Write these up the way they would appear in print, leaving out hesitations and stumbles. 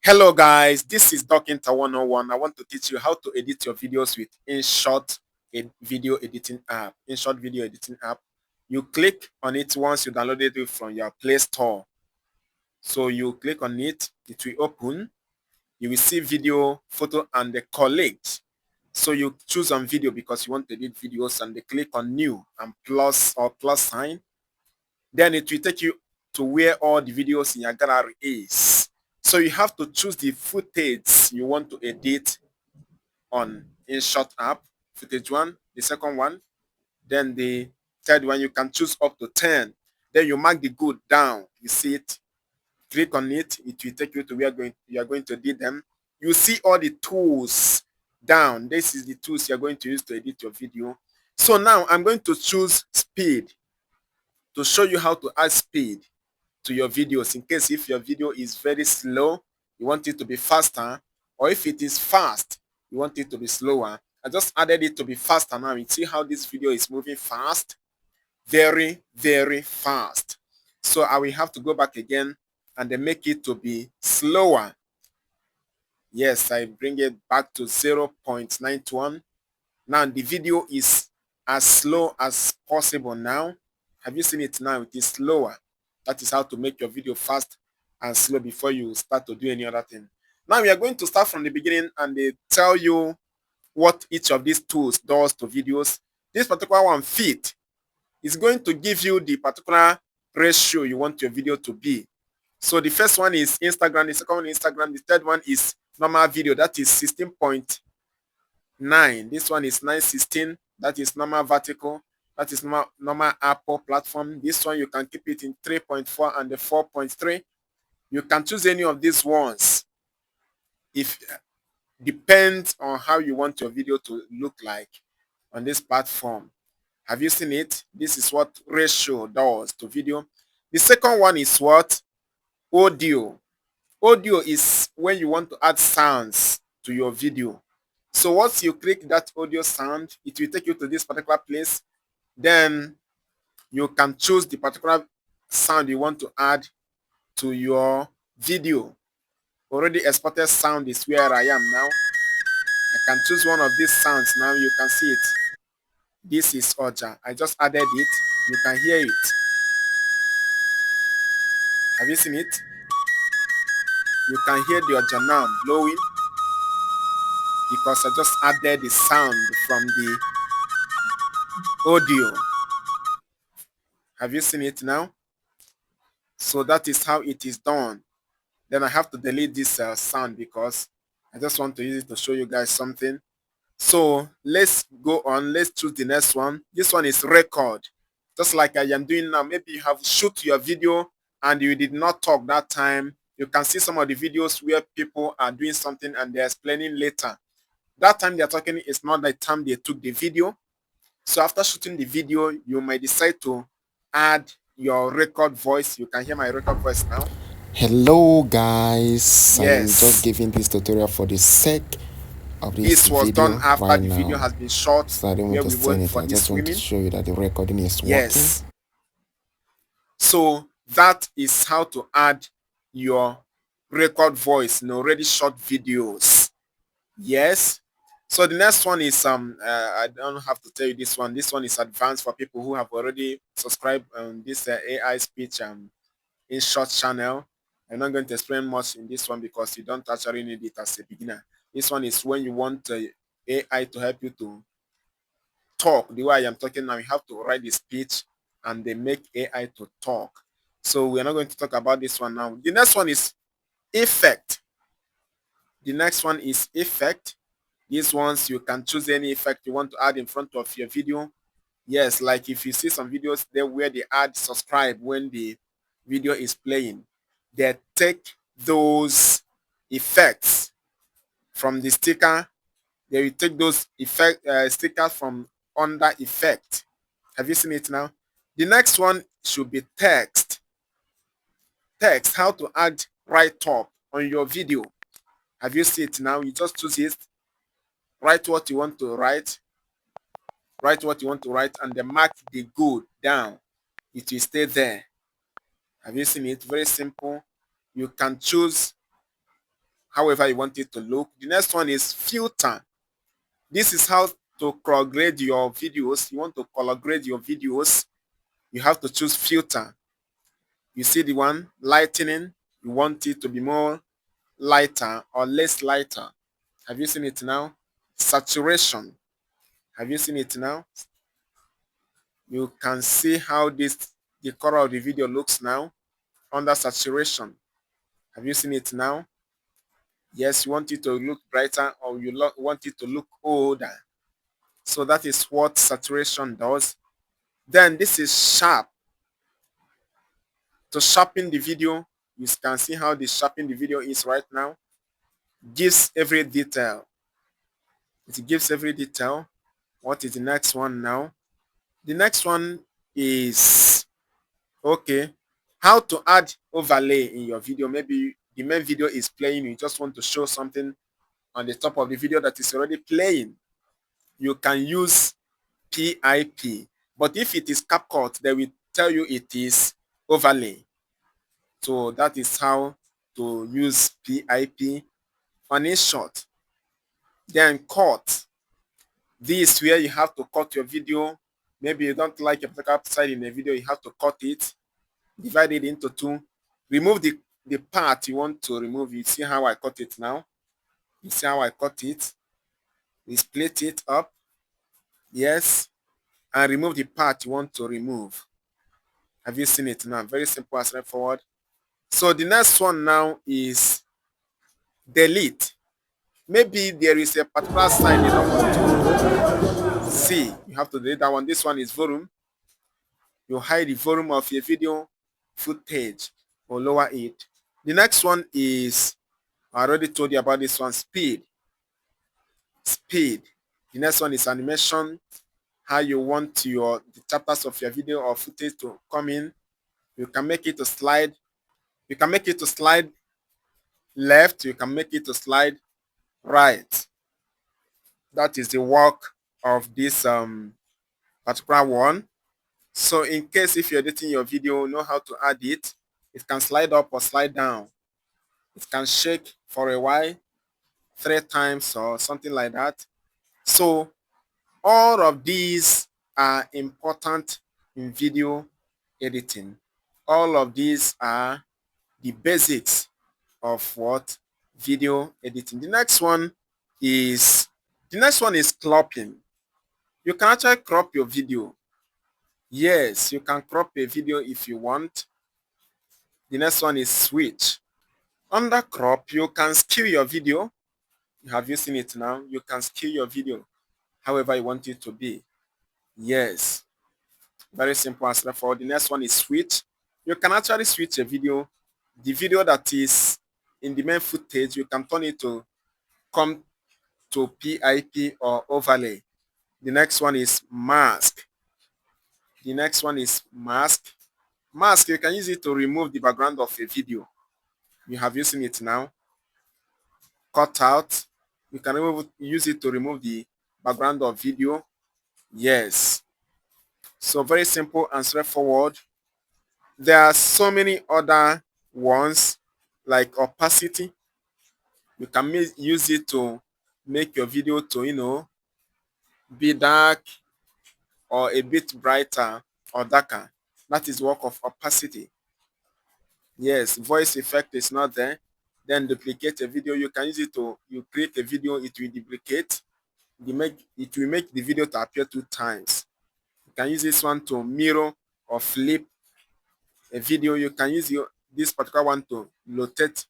Hello guys, this is Docinta 101. I want to teach you how to edit your videos with InShot video editing app. InShot video editing app. You click on it once you downloaded it from your Play Store. So you click on it, it will open. You will see video, photo, and the collect. So you choose on video because you want to edit videos and they click on new and plus or plus sign. Then it will take you to where all the videos in your gallery is. So you have to choose the footage you want to edit on InShot app, footage one, the second one, then the third one. You can choose up to 10. Then you mark the good down. You see it, click on it, it will take you to where you are going to edit them. You see all the tools down. This is the tools you're going to use to edit your video. So now I'm going to choose speed to show you how to add speed to your videos in case if your video is very slow, you want it to be faster, or if it is fast, you want it to be slower. I just added it to be faster now. You see how this video is moving fast? Very, very fast. So I will have to go back again and then make it to be slower. Yes, I bring it back to 0.91. Now the video is as slow as possible now. Have you seen it now? It is slower. That is how to make your video fast and slow before you start to do any other thing. Now we are going to start from the beginning and they tell you what each of these tools does to videos. This particular one, fit, is going to give you the particular ratio you want your video to be. So the first one is Instagram, the second one is Instagram, the third one is normal video, that is 16.9. This one is 916, that is normal vertical, that is normal Apple platform. This one you can keep it in 3.4 and the 4.3. You can choose any of these ones. If depends on how you want your video to look like on this platform. Have you seen it? This is what ratio does to video. The second one is what? Audio. Audio is when you want to add sounds to your video. So once you click that audio sound, it will take you to this particular place. Then you can choose the particular sound you want to add to your video. Already exported sound is where I am now. I can choose one of these sounds now. You can see it. This is Oja. I just added it. You can hear it. Have you seen it? You can hear the Oja now blowing because I just added the sound from the audio. Have you seen it now? So that is how it is done. Then I have to delete this sound because I just want to use it to show you guys something. So let's go on. Let's choose the next one. This one is record. Just like I am doing now. Maybe you have shoot your video and you did not talk that time. You can see some of the videos where people are doing something and they're explaining later. That time they're talking is not the time they took the video. So after shooting the video, you might decide to add your record voice. You can hear my record voice now. Hello guys, I am just Yes. giving this tutorial for the sake of This was video done after right the video now. has been shot, So I don't where want to we say went anything. for I the just want to swimming. show you that the recording is working. Yes. So that is how to add your record voice in already short videos. Yes. So the next one is I don't have to tell you this one. This one is advanced for people who have already subscribed on this AI speech InShot channel. I'm not going to explain much in this one because you don't actually need it as a beginner. This one is when you want AI to help you to talk the way I am talking now. You have to write the speech and they make AI to talk. So we're not going to talk about this one now. The next one is effect. The next one is effect. These ones you can choose any effect you want to add in front of your video. Yes, like if you see some videos there where they add subscribe when the video is playing, they take those effects from the sticker. They will take those stickers from under effect. Have you seen it now? The next one should be text. Text, how to add right top on your video. Have you seen it now? You just choose it, write what you want to write, and then mark the good down. It will stay there. Have you seen it? Very simple. You can choose however you want it to look. The next one is filter. This is how to color grade your videos. You want to color grade your videos, you have to choose filter. You see the one, lightening, you want it to be more lighter or less lighter. Have you seen it now? Saturation. Have you seen it now? You can see how the color of the video looks now under saturation. Have you seen it now? Yes, you want it to look brighter or you want it to look older. So that is what saturation does. Then this is sharp. To sharpen the video, you can see how the sharpen the video is right now. Gives every detail. It gives every detail. What is the next one now? The next one is, okay, how to add overlay in your video. Maybe the main video is playing, you just want to show something on the top of the video that is already playing. You can use PIP, but if it is CapCut, they will tell you it is overlay. So that is how to use PIP on InShot. Then cut. This is where you have to cut your video. Maybe you don't like a particular side in a video, you have to cut it, divide it into two, remove the part you want to remove. You see how I cut it now? You see how I cut it? We split it up, yes, and remove the part you want to remove. Have you seen it now? Very simple and straightforward. So the next one now is delete. Maybe there is a particular sign you don't want to see. You have to delete that one. This one is volume. You hide the volume of your video footage or lower it. The next one is, I already told you about this one, speed. Speed. The next one is animation. How you want the chapters of your video or footage to come in. You can make it to slide. You can make it to slide left. You can make it to slide right. That is the work of this particular one. So in case if you're editing your video, know how to add it. It can slide up or slide down. It can shake for a while, 3 times or something like that. So all of these are important in video editing. All of these are the basics of what video editing. The next one is cropping. You can actually crop your video. Yes, you can crop a video if you want. The next one is switch. Under crop, you can scale your video. Have you seen it now? You can scale your video however you want it to be. Yes, very simple and straightforward. The next one is switch. You can actually switch a video. The video that is in the main footage, you can turn it to come to PIP or overlay. The next one is mask. The next one is mask. Mask, you can use it to remove the background of a video. You have using it now. Cut out. You can use it to remove the background of video. Yes. So very simple and straightforward. There are so many other ones like opacity. You can use it to make your video to, be dark or a bit brighter or darker. That is work of opacity. Yes, voice effect is not there. Then duplicate a video. You can use it you create a video, it will duplicate. It will make the video to appear 2 times. You can use this one to mirror or flip a video. You can use this particular one to rotate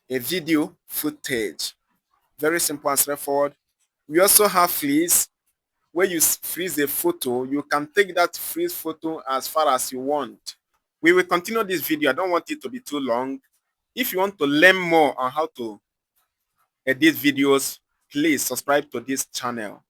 a video footage. Very simple and straightforward. We also have freeze. When you freeze a photo, you can take that freeze photo as far as you want. We will continue this video. I don't want it to be too long. If you want to learn more on how to edit videos, please subscribe to this channel.